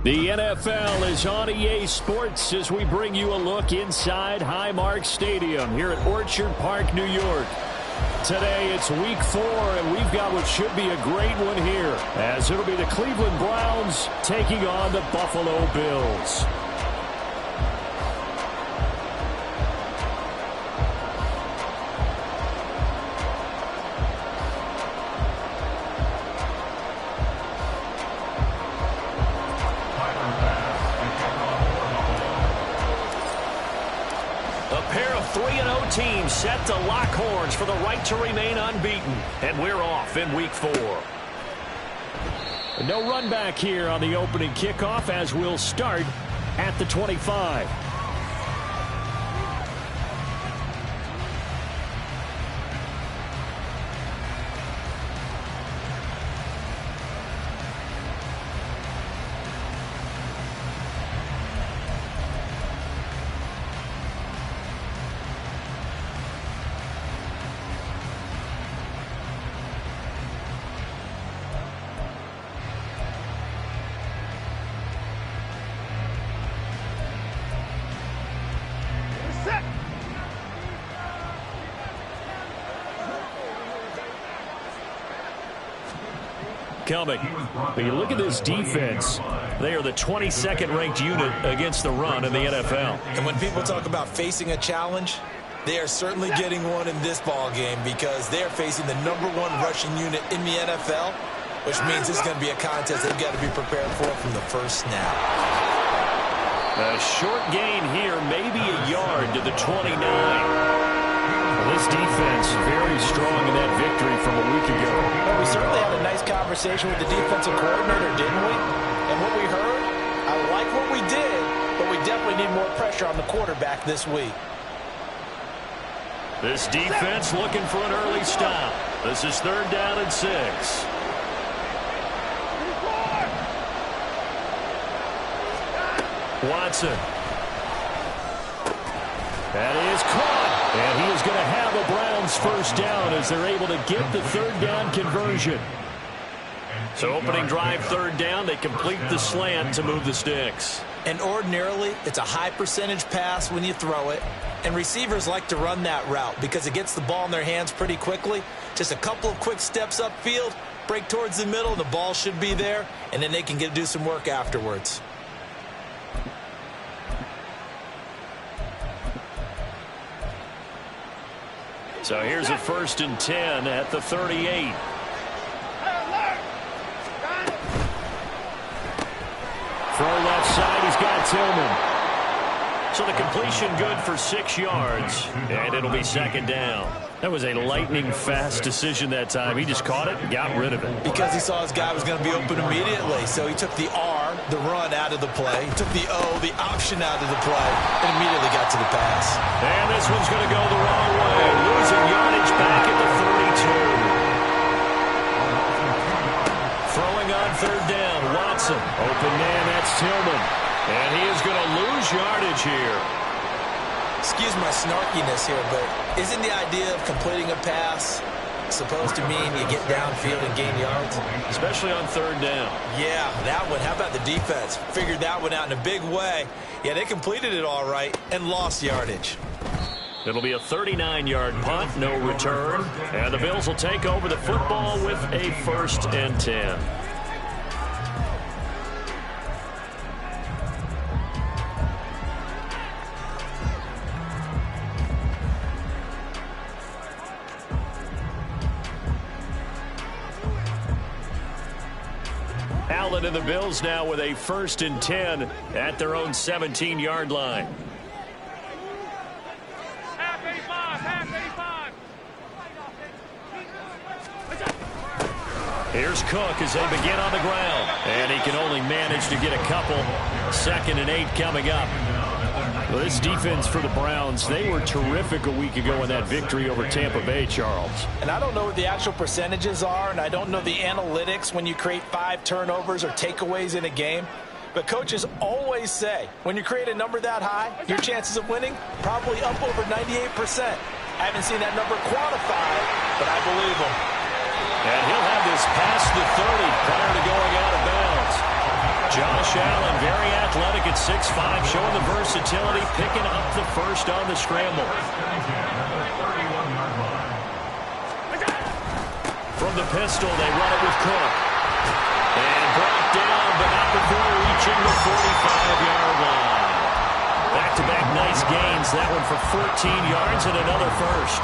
The NFL is on EA Sports as we bring you a look inside Highmark Stadium here at Orchard Park, New York. Today it's week 4, and we've got what should be a great one here, as it'll be the Cleveland Browns taking on the Buffalo Bills. A pair of 3-0 teams set to lock horns for the right to remain unbeaten. And we're off in week 4. No run back here on the opening kickoff as we'll start at the 25. Coming. When you look at this defense, they are the 22nd ranked unit against the run in the NFL. And when people talk about facing a challenge, they are certainly getting one in this ball game because they are facing the #1 rushing unit in the NFL, which means it's going to be a contest they've got to be prepared for from the first snap. A short gain here, maybe a yard to the 29. This defense very strong in that victory from a week ago. Well, we certainly had a nice conversation with the defensive coordinator, didn't we? And what we heard, I like what we did, but we definitely need more pressure on the quarterback this week. This defense looking for an early stop. This is 3rd down and 6. Watson. That is caught. And he is going to have a Browns first down as they're able to get the 3rd down conversion. So opening drive 3rd down, they complete the slant to move the sticks. And ordinarily, it's a high percentage pass when you throw it. And receivers like to run that route because it gets the ball in their hands pretty quickly. Just a couple of quick steps upfield, break towards the middle, and the ball should be there. And then they can do some work afterwards. So here's a 1st and 10 at the 38. Throw left side, he's got Tillman. So the completion good for 6 yards, and it'll be 2nd down. That was a lightning-fast decision that time. He just caught it and got rid of it. Because he saw his guy was going to be open immediately, so he took the R, the run, out of the play. He took the O, the option, out of the play, and immediately got to the pass. And this one's going to go the wrong way, losing yardage back at the 32. Throwing on 3rd down, Watson. Open man, that's Tillman. And he is going to lose yardage here. Excuse my snarkiness here, but isn't the idea of completing a pass supposed to mean you get downfield and gain yards? Especially on 3rd down. Yeah, that one. How about the defense? Figured that one out in a big way. Yeah, they completed it all right and lost yardage. It'll be a 39-yard punt, no return. And the Bills will take over the football with a 1st and 10. Allen and the Bills now with a 1st and 10 at their own 17-yard line. Here's Cook as they begin on the ground. And he can only manage to get a couple. 2nd and 8 coming up. Well, this defense for the Browns, they were terrific a week ago in that victory over Tampa Bay, Charles. And I don't know what the actual percentages are, and I don't know the analytics when you create 5 turnovers or takeaways in a game. But coaches always say, when you create a number that high, your chances of winning probably up over 98%. I haven't seen that number quantified, but I believe them. And he'll have this past the 30 prior to going out of bounds. Josh Allen, very athletic at 6'5", showing the versatility, picking up the first on the scramble. From the pistol, they run it with Cook. And brought down, but not before reaching the 45-yard line. Back-to-back nice gains. That one for 14 yards and another first.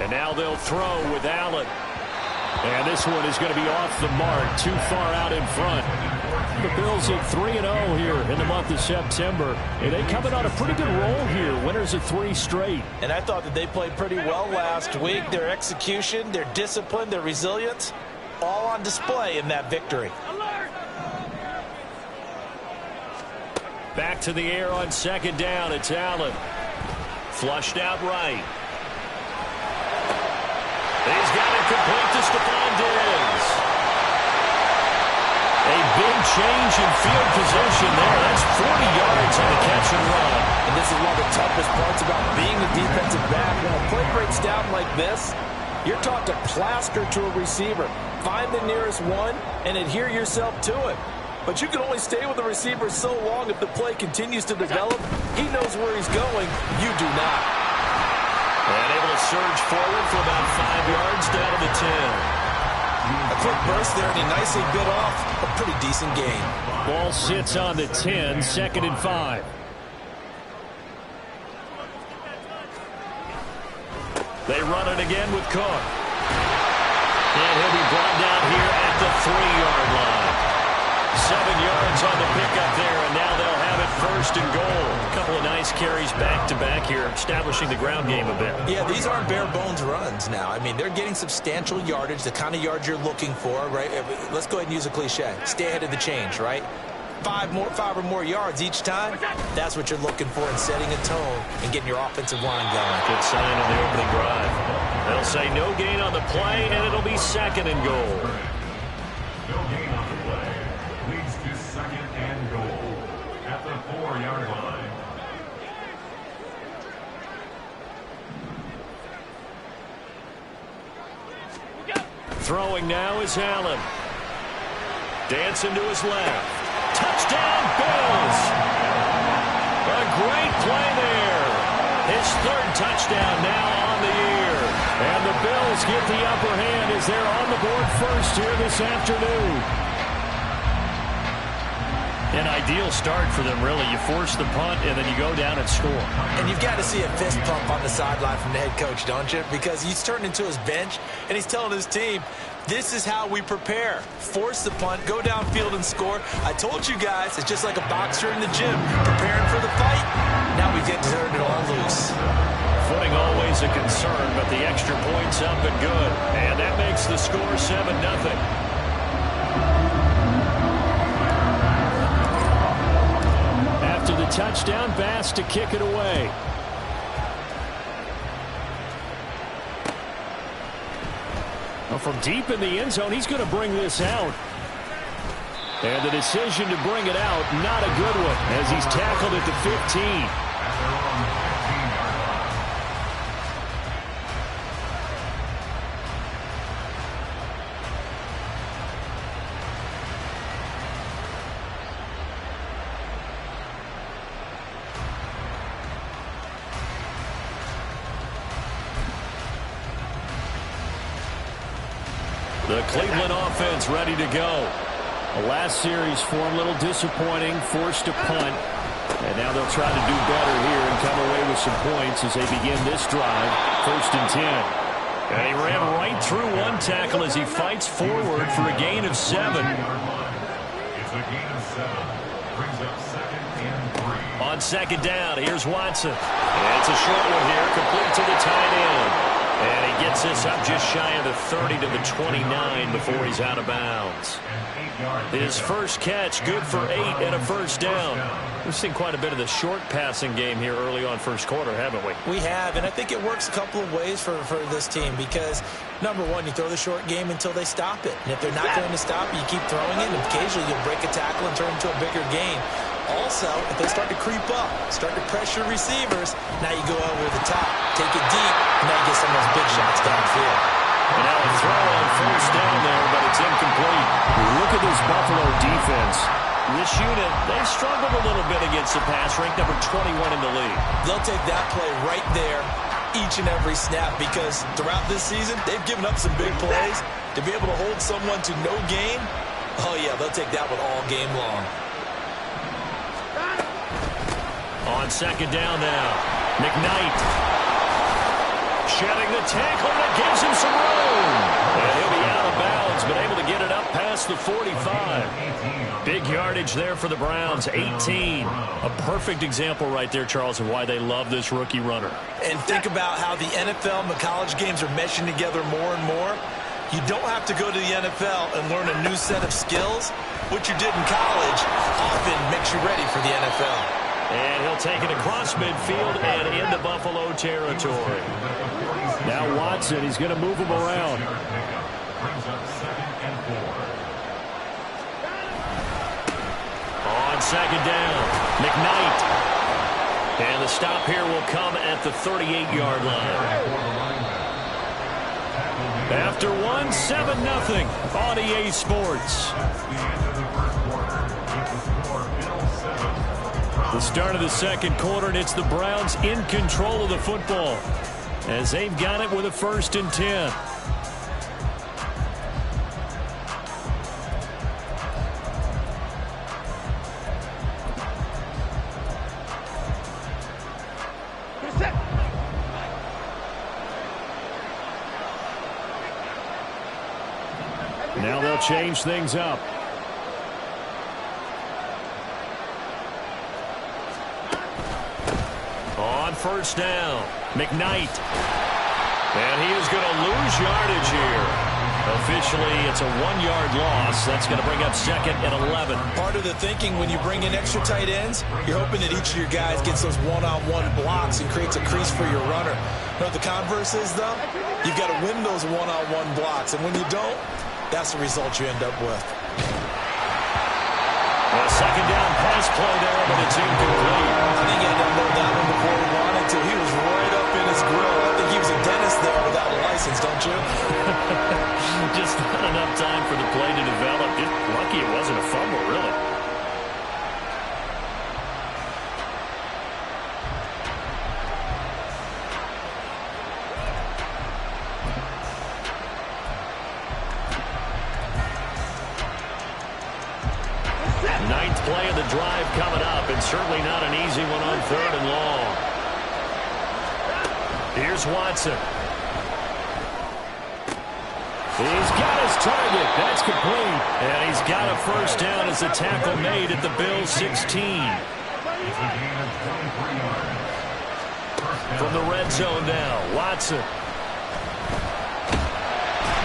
And now they'll throw with Allen. And this one is going to be off the mark, too far out in front. The Bills at 3-0 here in the month of September. And they coming on a pretty good roll here. Winners of 3 straight. And I thought that they played pretty well last week. Their execution, their discipline, their resilience, all on display in that victory. Back to the air on second down. It's Allen. Flushed out right. He's got it complete to Stephon Diggs. A big change in field position there. That's 40 yards on the catch and run. And this is one of the toughest parts about being a defensive back. When a play breaks down like this, you're taught to plaster to a receiver. Find the nearest one and adhere yourself to it. But you can only stay with the receiver so long if the play continues to develop. He knows where he's going. You do not. And able to surge forward for about 5 yards down to the 10. A quick burst there, and he nicely bit off a pretty decent gain. Ball sits on the 10, 2nd and 5. They run it again with Cook. And he'll be brought down here at the 3-yard line. 7 yards on the pickup there, and now they'll have it 1st and goal. A couple of nice carries back-to-back here, establishing the ground game a bit. Yeah, these aren't bare-bones runs now. I mean, they're getting substantial yardage, the kind of yards you're looking for, right? Let's go ahead and use a cliche. Stay ahead of the change, right? 5 or more yards each time. That's what you're looking for in setting a tone and getting your offensive line going. Good sign on the opening drive. They'll say no gain on the play, and it'll be 2nd and goal. No gain on the play. Leads to 2nd and goal at the 4-yard line. Throwing now is Allen. Dancing to his left. Touchdown, Bills! A great play there. His 3rd touchdown now on the year. And the Bills get the upper hand as they're on the board first here this afternoon. An ideal start for them, really. You force the punt, and then you go down and score. And you've got to see a fist pump on the sideline from the head coach, don't you? Because he's turned into his bench, and he's telling his team, this is how we prepare. Force the punt, go downfield and score. I told you guys, it's just like a boxer in the gym, preparing for the fight. Now we get to turn it all loose. Footing always a concern, but the extra point's up and good. And that makes the score 7-0. After the touchdown, Bass to kick it away. Well, from deep in the end zone, he's going to bring this out. And the decision to bring it out, not a good one, as he's tackled at the 15. The Cleveland offense ready to go. The last series for him, a little disappointing, forced to punt. And now they'll try to do better here and come away with some points as they begin this drive, 1st and 10. And he ran right through one tackle as he fights forward for a gain of 7. It's a gain of 7. Brings up 2nd and 3. On 2nd down, here's Watson. And it's a short one here, complete to the tight end. And he gets this up just shy of the 30 to the 29 before he's out of bounds. His first catch, good for 8 and a 1st down. We've seen quite a bit of the short passing game here early on 1st quarter, haven't we? We have, and I think it works a couple of ways for this team because, number one, you throw the short game until they stop it. And if they're not going to stop it, you keep throwing it, and occasionally you'll break a tackle and turn it into a bigger gain. Also, if they start to creep up, start to pressure receivers, now you go over the top, take it deep, and now you get some of those big shots downfield. this Buffalo defense. This unit, they've struggled a little bit against the pass, ranked number 21 in the league. They'll take that play right there each and every snap because throughout this season, they've given up some big plays. To be able to hold someone to no gain, oh yeah, they'll take that one all game long. On second down now, McKnight shedding the tackle that gives him some room. And he'll be out of bounds, but able to get it up past the 45. Big yardage there for the Browns, 18. A perfect example right there, Charles, of why they love this rookie runner. And think about how the NFL and the college games are meshing together more and more. You don't have to go to the NFL and learn a new set of skills. What you did in college often makes you ready for the NFL. And he'll take it across midfield and into Buffalo territory. Now Watson, he's going to move him around. On second down, McKnight. And the stop here will come at the 38-yard line. After one, 7-0 on EA Sports. The start of the second quarter, and it's the Browns in control of the football as they've got it with a 1st and 10. Now they'll change things up. On first down, McKnight. And he is going to lose yardage here. Officially, it's a 1-yard loss. That's going to bring up 2nd and 11. Part of the thinking when you bring in extra tight ends, you're hoping that each of your guys gets those one-on-one blocks and creates a crease for your runner. You know what the converse is, though? You've got to win those one-on-one blocks. And when you don't, that's the result you end up with. A second down pass play there, but it's incomplete. I think he had to unload that one before he wanted to. He was right up in his grill. I think he was a dentist there without a license, don't you? Just not enough time for the play to develop. Just lucky it wasn't a fumble, really. Ninth play of the drive coming up, and certainly not an easy one on 3rd and long. Here's Watson. He's got his target. That's complete. And he's got a 1st down as the tackle made at the Bills' 16. From the red zone now, Watson.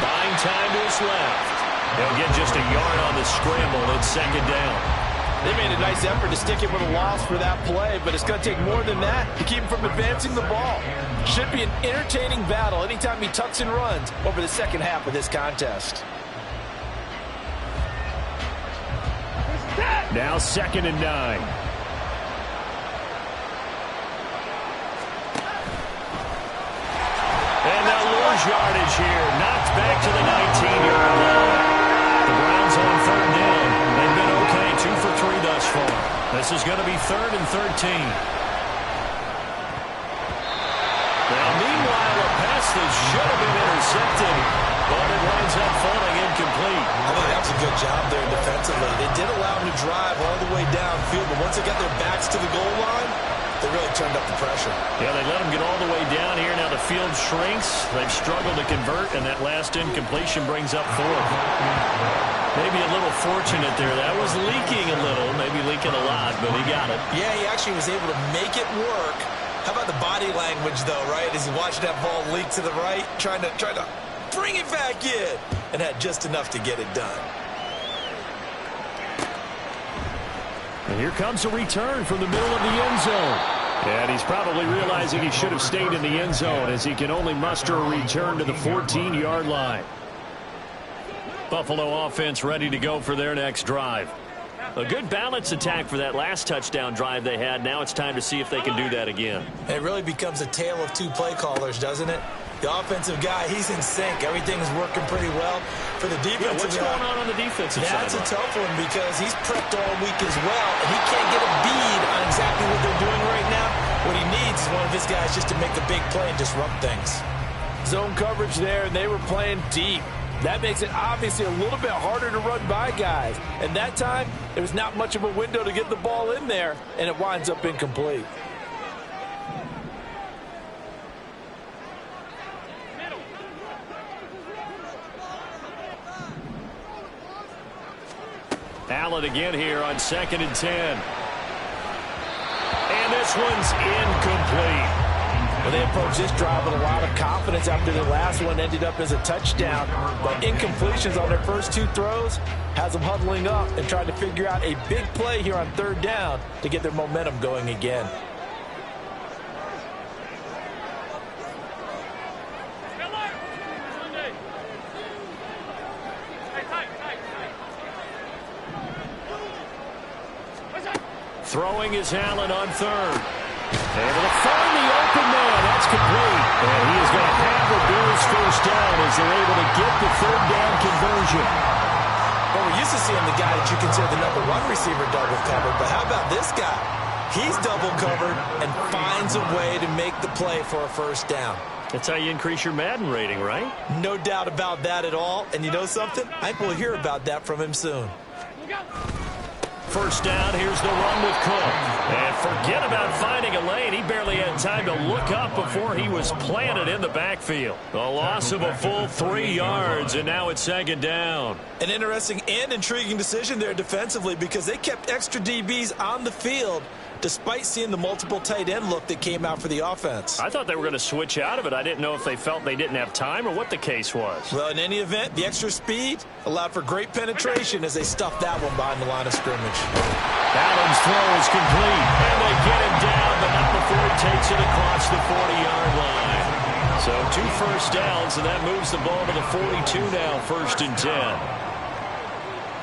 Buying time to his left. He'll get just a yard on the scramble. It's 2nd down. They made a nice effort to stick it with a loss for that play, but it's going to take more than that to keep him from advancing the ball. Should be an entertaining battle anytime he tucks and runs over the second half of this contest. Now 2nd and 9. And they'll lose yardage here. Knocked back to the 19-yard line. The Browns on 3rd down. They've been okay, 2 for 3 thus far. This is going to be 3rd and 13. Now, meanwhile, a pass that should have been intercepted, but it winds up falling incomplete. I think that was a good job there defensively. They did allow them to drive all the way downfield, but once they got their backs to the goal line, they really turned up the pressure. Yeah, they let them get all the way down here. Now the field shrinks. They've struggled to convert, and that last incompletion brings up 4th. Maybe a little fortunate there. That was leaking a little, maybe leaking a lot, but he got it. Yeah, he actually was able to make it work. How about the body language, though, right? As he watched that ball leak to the right, trying to bring it back in, and had just enough to get it done. And here comes a return from the middle of the end zone. And he's probably realizing he should have stayed in the end zone as he can only muster a return to the 14-yard line. Buffalo offense ready to go for their next drive. A good balance attack for that last touchdown drive they had. Now it's time to see if they can do that again. It really becomes a tale of 2 play callers, doesn't it? The offensive guy, he's in sync. Everything's working pretty well. For the defensive what's going on the defensive side? That's a tough one because he's prepped all week as well, and he can't get a bead on exactly what they're doing right now. What he needs is one of his guys just to make a big play and disrupt things. Zone coverage there, and they were playing deep. That makes it obviously a little bit harder to run by guys. And that time, there was not much of a window to get the ball in there, and it winds up incomplete. Allen again here on 2nd and 10. And this one's incomplete. Well, they approached this drive with a lot of confidence after the last one ended up as a touchdown. But incompletions on their first 2 throws has them huddling up and trying to figure out a big play here on 3rd down to get their momentum going again. Throwing is Allen on 3rd. Able to find the open man. That's complete. And he is going to have the Bills' first down as they're able to get the 3rd down conversion. Well, we're used to seeing the guy that you consider the #1 receiver double covered, but how about this guy? He's double covered and finds a way to make the play for a first down. That's how you increase your Madden rating, right? No doubt about that at all. And you know something? I think we'll hear about that from him soon. First down, here's the run with Cook. And forget about finding a lane. He barely had time to look up before he was planted in the backfield. A loss of a full 3 yards, and now it's 2nd down. An interesting and intriguing decision there defensively because they kept extra DBs on the field despite seeing the multiple tight end look that came out for the offense. I thought they were going to switch out of it. I didn't know if they felt they didn't have time or what the case was. Well, in any event, the extra speed allowed for great penetration as they stuffed that one behind the line of scrimmage. Allen's throw is complete, and they get him down, but not before he takes it across the 40-yard line. So 2 first downs, and that moves the ball to the 42 now, 1st and 10.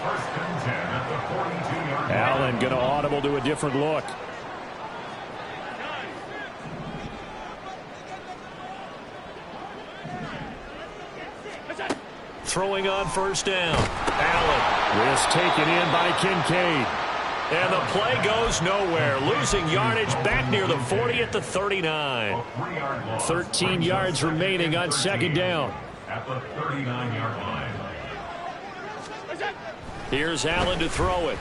1st and 10 at the 42-yard line. Allen going to audible to a different look. Throwing on 1st down. Allen. Risk taken in by Kincaid. And the play goes nowhere. Losing yardage back near the 40 at the 39. 13 yards remaining on 2nd down. At the 39-yard line. Here's Allen to throw it.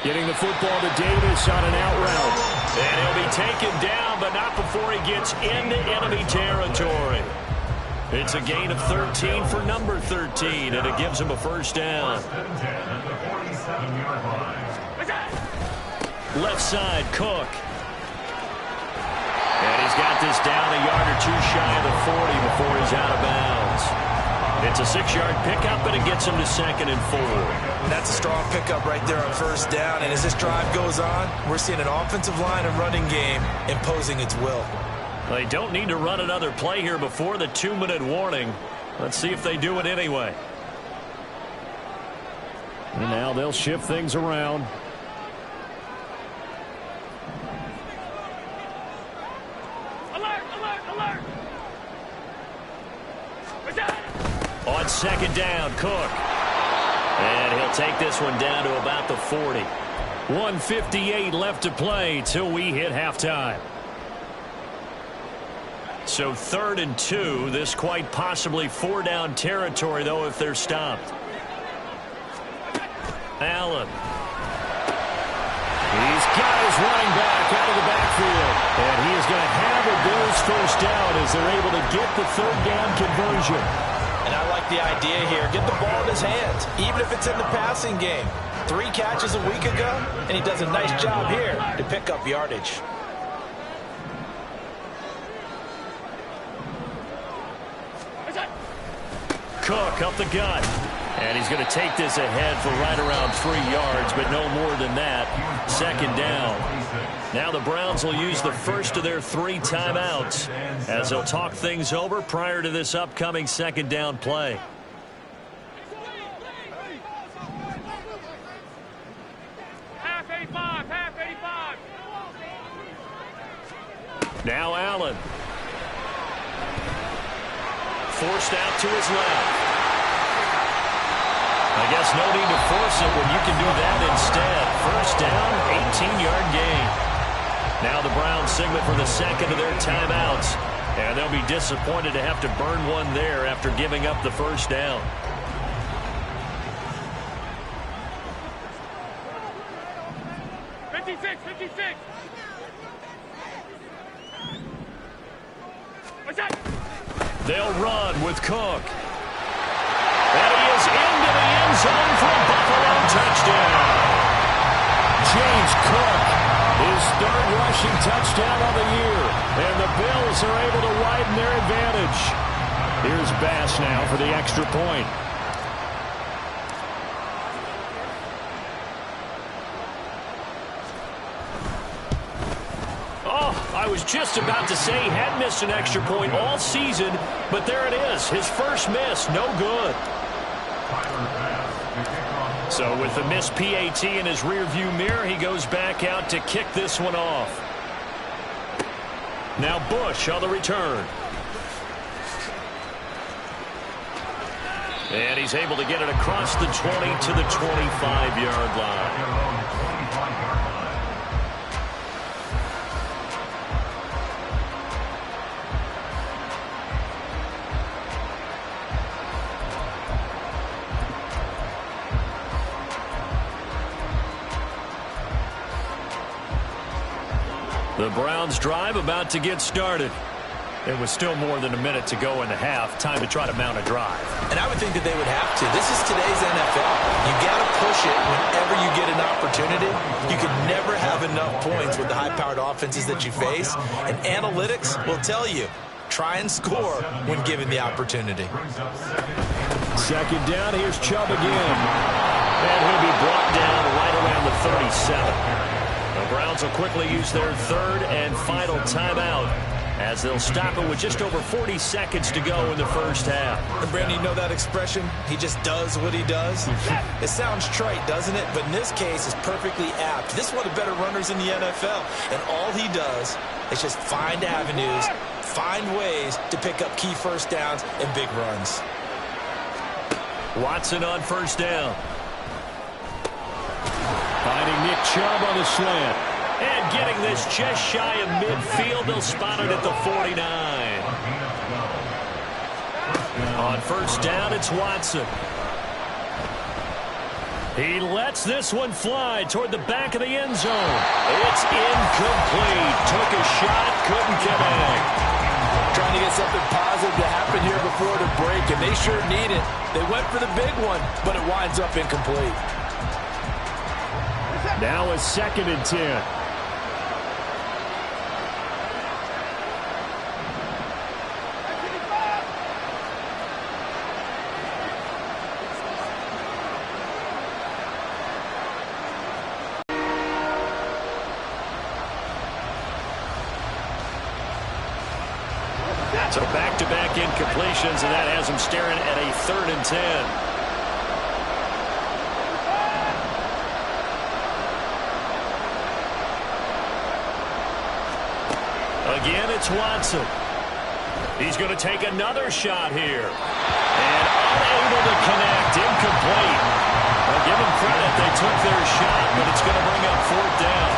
Getting the football to Davis on an out route. And he'll be taken down, but not before he gets into enemy territory. It's a gain of 13 for number 13, and it gives him a first down. 1st and 10 at the 47-yard line. Left side, Cook. And he's got this down a yard or 2 shy of the 40 before he's out of bounds. It's a 6-yard pickup, and it gets him to 2nd and 4. That's a strong pickup right there on 1st down. And as this drive goes on, we're seeing an offensive line and running game imposing its will. They don't need to run another play here before the 2-minute warning. Let's see if they do it anyway. And now they'll shift things around. Alert, alert, alert. On 2nd down, Cook. And he'll take this one down to about the 40. 1:58 left to play till we hit halftime. So 3rd and 2. This quite possibly 4-down territory, though, if they're stopped. Allen. He's got his running back out of the backfield. And he is going to have a Bills first down as they're able to get the 3rd down conversion. And I like the idea here. Get the ball in his hands, even if it's in the passing game. 3 catches a week ago, and he does a nice job here to pick up yardage. Cook up the gut. And he's going to take this ahead for right around 3 yards, but no more than that. 2nd down. Now the Browns will use the first of their 3 timeouts as they'll talk things over prior to this upcoming 2nd down play. Half 85, half 85. Now Allen. forced out to his left. I guess no need to force it when you can do that instead. First down, 18-yard gain. Now the Browns signal for the second of their timeouts. And they'll be disappointed to have to burn one there after giving up the first down. They'll run with Cook. And he is into the end zone for a Buffalo touchdown. James Cook, his third rushing touchdown of the year. And the Bills are able to widen their advantage. Here's Bass now for the extra point. I was just about to say he had missed an extra point all season, but there it is. His first miss, no good. So with the missed PAT in his rearview mirror, he goes back out to kick this one off. Now Bush on the return. And he's able to get it across the 20 to the 25-yard line. The Browns drive about to get started. It was still more than a minute to go in the half. Time to try to mount a drive. And I would think that they would have to. This is today's NFL. You got to push it whenever you get an opportunity. You can never have enough points with the high-powered offenses that you face. And analytics will tell you, try and score when given the opportunity. Second down, here's Chubb again. And he'll be brought down right around the 37. The Browns will quickly use their third and final timeout as they'll stop it with just over 40 seconds to go in the first half. And Brandon, you know that expression? He just does what he does? It sounds trite, doesn't it? But in this case, it's perfectly apt. This is one of the better runners in the NFL. And all he does is just find avenues, find ways to pick up key first downs and big runs. Watson on first down. Finding Nick Chubb on the slant. And getting this just shy of midfield. They'll spot it at the 49. On first down, it's Watson. He lets this one fly toward the back of the end zone. It's incomplete. Took a shot, couldn't connect. Trying to get something positive to happen here before the break, and they sure need it. They went for the big one, but it winds up incomplete. Now a 2nd and 10. So back-to-back incompletions, and that has him staring at a 3rd and 10. Again, it's Watson. He's going to take another shot here. And unable to connect. Incomplete. Well, give them credit. They took their shot, but it's going to bring up 4th down.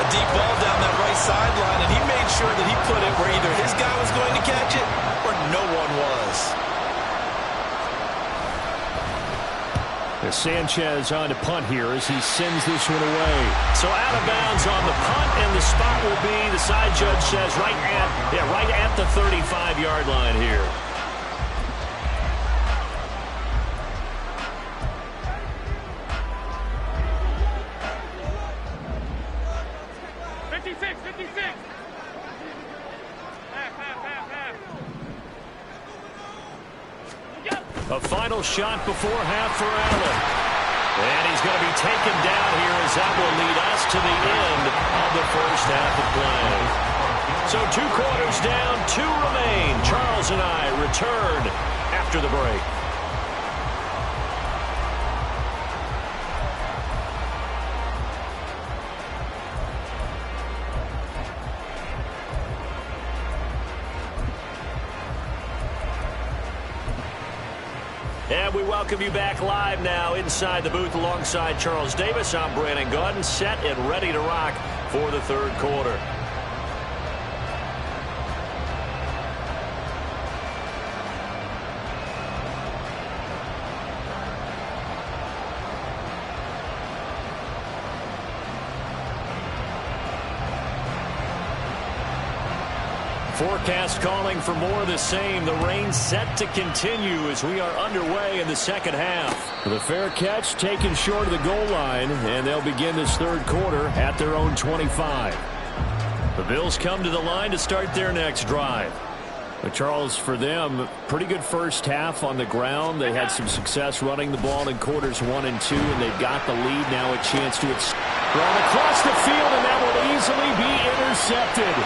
A deep ball down that right sideline, and he made sure that he put it where either his guy was going to catch it or no one was. Sanchez on to punt here as he sends this one away. So out of bounds on the punt, and the spot will be, the side judge says, right at the 35-yard line here. A final shot before half for Allen. And he's going to be taken down here as that will lead us to the end of the first half of play. So 2 quarters down, 2 remain. Charles and I return after the break. And we welcome you back live now inside the booth alongside Charles Davis. I'm Brandon Gaudin, set and ready to rock for the third quarter. Forecast calling for more of the same. The rain set to continue as we are underway in the second half. The fair catch taken short of the goal line, and they'll begin this third quarter at their own 25. The Bills come to the line to start their next drive. But Charles, for them, pretty good first half on the ground. They had some success running the ball in quarters 1 and 2, and they've got the lead now, a chance to run across the field, and that will easily be intercepted.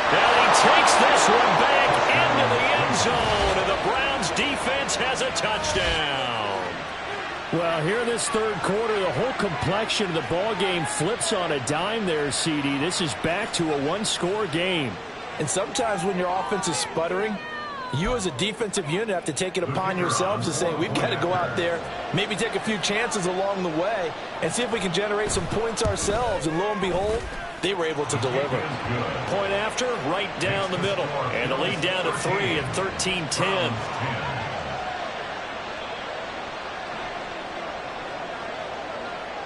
And he takes this one back into the end zone, and the Browns defense has a touchdown. Well, here in this third quarter, the whole complexion of the ball game flips on a dime there, CD. This is back to a one-score game. And sometimes when your offense is sputtering, you as a defensive unit have to take it upon yourselves to say, we've got to go out there, maybe take a few chances along the way, and see if we can generate some points ourselves. And lo and behold, they were able to deliver. Point after, right down the middle. And the lead down to 3 at 13-10.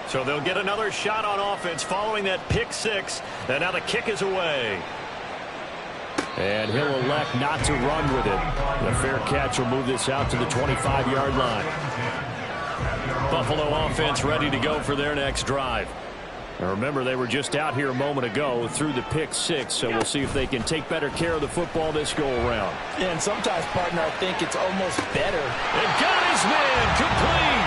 So they'll get another shot on offense following that pick six. And now the kick is away. And he'll elect not to run with it. The fair catch will move this out to the 25-yard line. Buffalo offense ready to go for their next drive. Now remember, they were just out here a moment ago through the pick six, so we'll see if they can take better care of the football this go-around. And sometimes, partner, I think it's almost better. And got his man complete.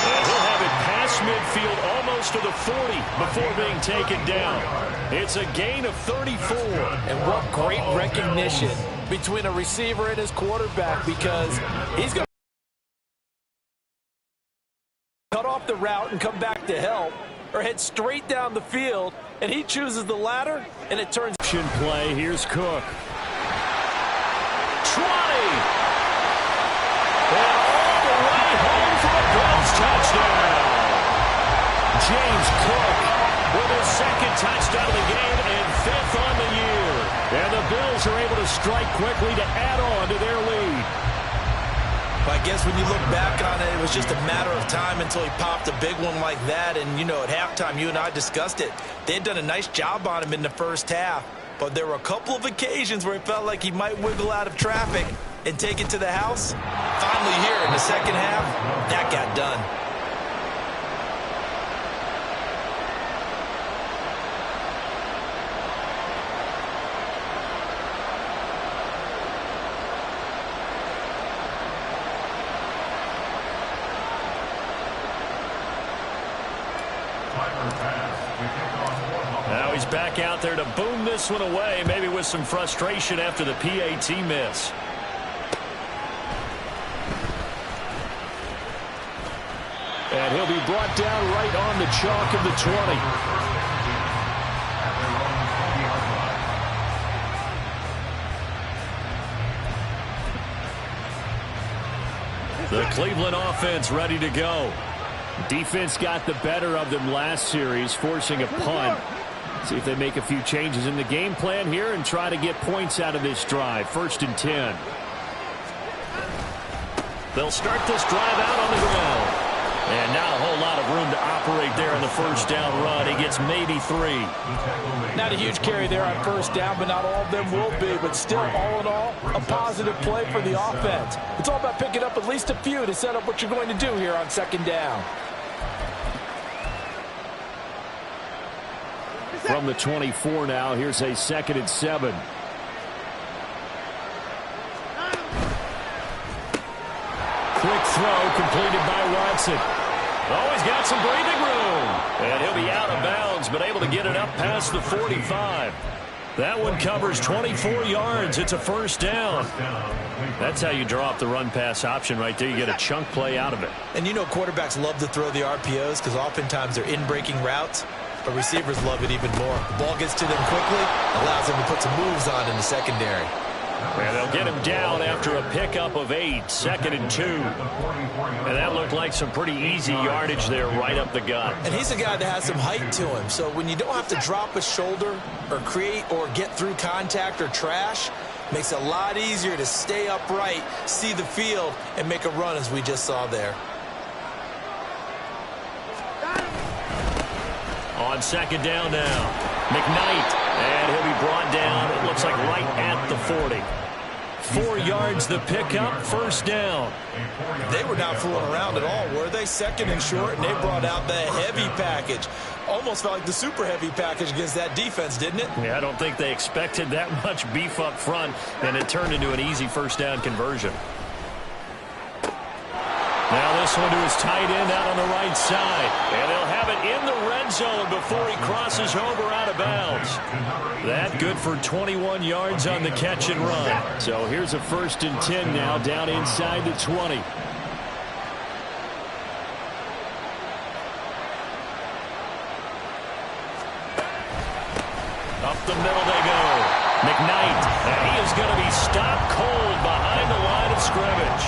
And he'll have it past midfield almost to the 40 before being taken down. It's a gain of 34. And what great recognition between a receiver and his quarterback, because he's going to cut off the route and come back to help, or head straight down the field, and he chooses the latter, and it turns. Play. Here's Cook. 20. And all the way home for a Bills touchdown. James Cook with his second touchdown of the game and 5th on the year. And the Bills are able to strike quickly to add on to their lead. I guess when you look back on it, it was just a matter of time until he popped a big one like that. And, you know, at halftime, you and I discussed it. They had done a nice job on him in the first half. But there were a couple of occasions where it felt like he might wiggle out of traffic and take it to the house. Finally here in the second half, that got done. Now he's back out there to boom this one away, maybe with some frustration after the PAT miss. And he'll be brought down right on the chalk of the 20. The Cleveland offense ready to go. Defense got the better of them last series, forcing a punt. See if they make a few changes in the game plan here and try to get points out of this drive. 1st and 10. They'll start this drive out on the ground. And not a whole lot of room to operate there in the first down run. He gets maybe 3. Not a huge carry there on first down, but not all of them will be. But still, all in all, a positive play for the offense. It's all about picking up at least a few to set up what you're going to do here on second down. From the 24 now, here's a 2nd and 7. Quick throw completed by Watson. Oh, he's got some breathing room. And he'll be out of bounds, but able to get it up past the 45. That one covers 24 yards. It's a first down. That's how you draw up the run-pass option right there. You get a chunk play out of it. And you know quarterbacks love to throw the RPOs because oftentimes they're in-breaking routes. But receivers love it even more. The ball gets to them quickly, allows them to put some moves on in the secondary. And they'll get him down after a pickup of 8, 2nd and 2. And that looked like some pretty easy yardage there right up the gut. And he's a guy that has some height to him. So when you don't have to drop a shoulder or create or get through contact or trash, makes it a lot easier to stay upright, see the field, and make a run as we just saw there. On 2nd down now, McKnight, and he'll be brought down, it looks like right at the 40. 4 yards the pickup, 1st down. They were not fooling around at all, were they? 2nd and short, and they brought out the heavy package. Almost felt like the super heavy package against that defense, didn't it? Yeah, I don't think they expected that much beef up front, and it turned into an easy 1st down conversion. Now this one to his tight end out on the right side. And they'll have it in the red zone before he crosses over out of bounds. That good for 21 yards on the catch and run. So here's a 1st and 10 now down inside the 20. Up the middle they go. McKnight, and he is going to be stopped cold behind the line of scrimmage.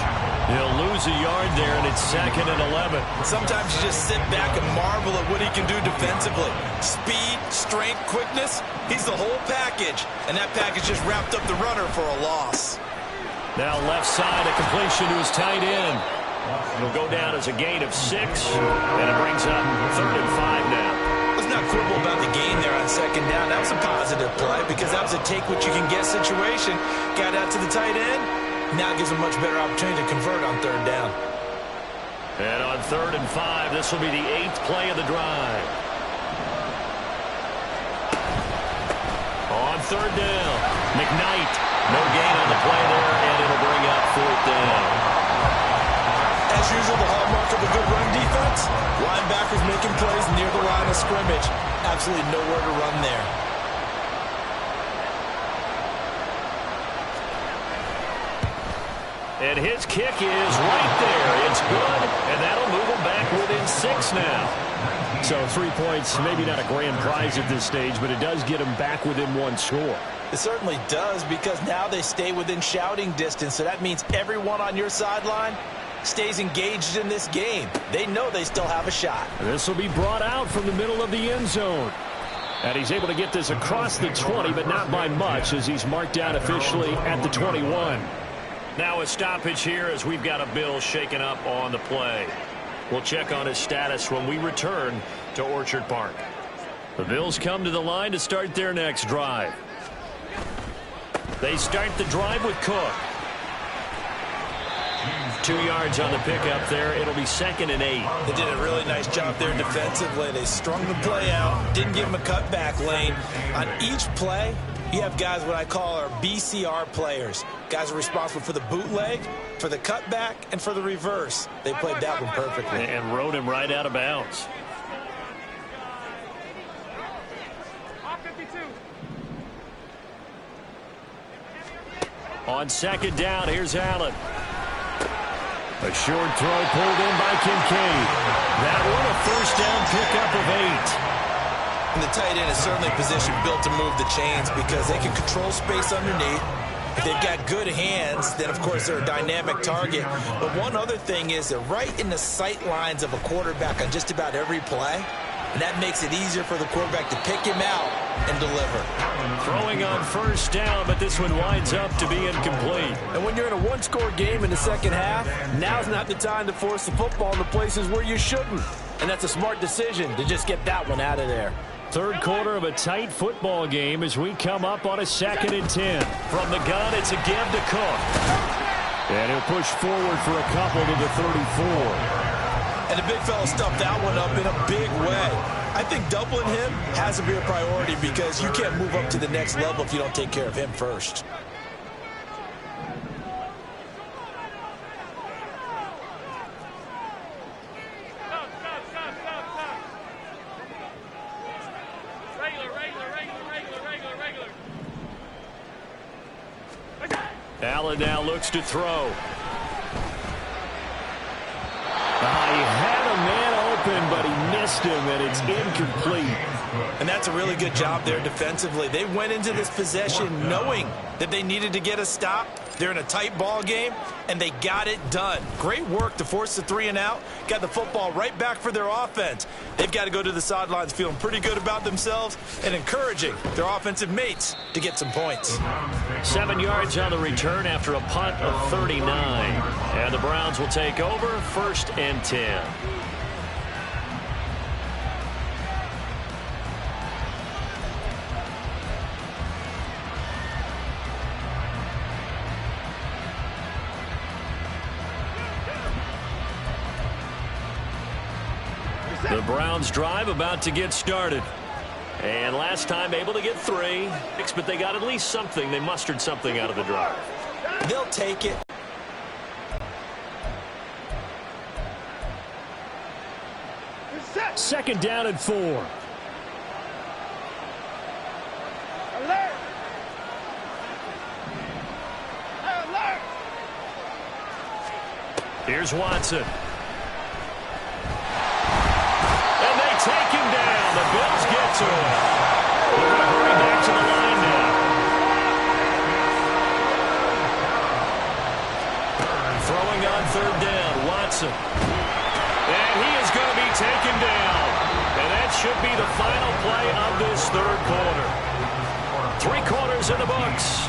He'll lose a yard there, and it's 2nd and 11. Sometimes you just sit back and marvel at what he can do defensively. Speed, strength, quickness, he's the whole package. And that package just wrapped up the runner for a loss. Now left side, a completion to his tight end. It'll go down as a gain of 6, and it brings up 3rd and 5 now. Let's not quibble about the gain there on 2nd down. That was a positive play because that was a take-what-you-can-get situation. Got out to the tight end. Now gives him a much better opportunity to convert on 3rd down. And on 3rd and 5, this will be the 8th play of the drive. On 3rd down, McKnight. No gain on the play there, and it'll bring up 4th down. As usual, the hallmark of a good run defense, linebackers making plays near the line of scrimmage. Absolutely nowhere to run there. And his kick is right there. It's good, and that'll move him back within 6 now. So 3 points, maybe not a grand prize at this stage, but it does get him back within 1 score. It certainly does, because now they stay within shouting distance, so that means everyone on your sideline stays engaged in this game. They know they still have a shot. This will be brought out from the middle of the end zone. And he's able to get this across the 20, but not by much, as he's marked down officially at the 21. Now a stoppage here as we've got a Bill shaken up on the play. We'll check on his status when we return to Orchard Park. The Bills come to the line to start their next drive. They start the drive with Cook. 2 yards on the pickup there. It'll be 2nd and 8. They did a really nice job there defensively. They strung the play out, didn't give him a cutback lane. On each play, you have guys what I call our BCR players. Guys are responsible for the bootleg, for the cutback, and for the reverse. They played that one perfectly. And rode him right out of bounds. On 2nd down, here's Allen. A short throw pulled in by Kincaid. That one a 1st down pickup of 8. And the tight end is certainly a position built to move the chains because they can control space underneath. If they've got good hands, then of course they're a dynamic target. But one other thing is they're right in the sight lines of a quarterback on just about every play. And that makes it easier for the quarterback to pick him out and deliver. Throwing on 1st down, but this one winds up to be incomplete. And when you're in a 1-score game in the second half, now's not the time to force the football in the places where you shouldn't. And that's a smart decision to just get that one out of there. 3rd quarter of a tight football game as we come up on a 2nd and 10. From the gun, it's a give to Cook. And he'll push forward for a couple to the 34. And the big fella stuffed that one up in a big way. I think doubling him has to be a priority because you can't move up to the next level if you don't take care of him first. Allen now looks to throw. He had a man open, but he missed him, and it's incomplete. And that's a really good job there defensively. They went into this possession knowing that they needed to get a stop. They're in a tight ball game, and they got it done. Great work to force the 3 and out. Got the football right back for their offense. They've got to go to the sidelines feeling pretty good about themselves and encouraging their offensive mates to get some points. 7 yards on the return after a punt of 39. And the Browns will take over 1st and 10. The Browns drive about to get started. And last time able to get 3, but they got at least something. They mustered something out of the drive. They'll take it. Second down and 4. Alert! Alert! Here's Watson. Take him down. The Bills get to him. They're going to hurry back to the line now. Throwing on 3rd down, Watson. And he is going to be taken down. And that should be the final play of this 3rd quarter. 3 quarters in the books.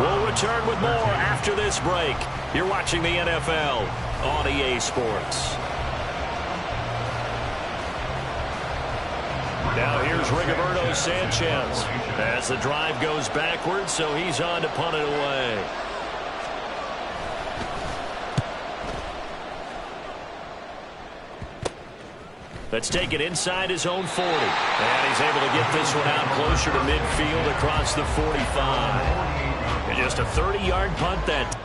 We'll return with more after this break. You're watching the NFL on EA Sports. Now here's Rigoberto Sanchez as the drive goes backwards, so he's on to punt it away. Let's take it inside his own 40. And he's able to get this one out closer to midfield across the 45. And just a 30-yard punt that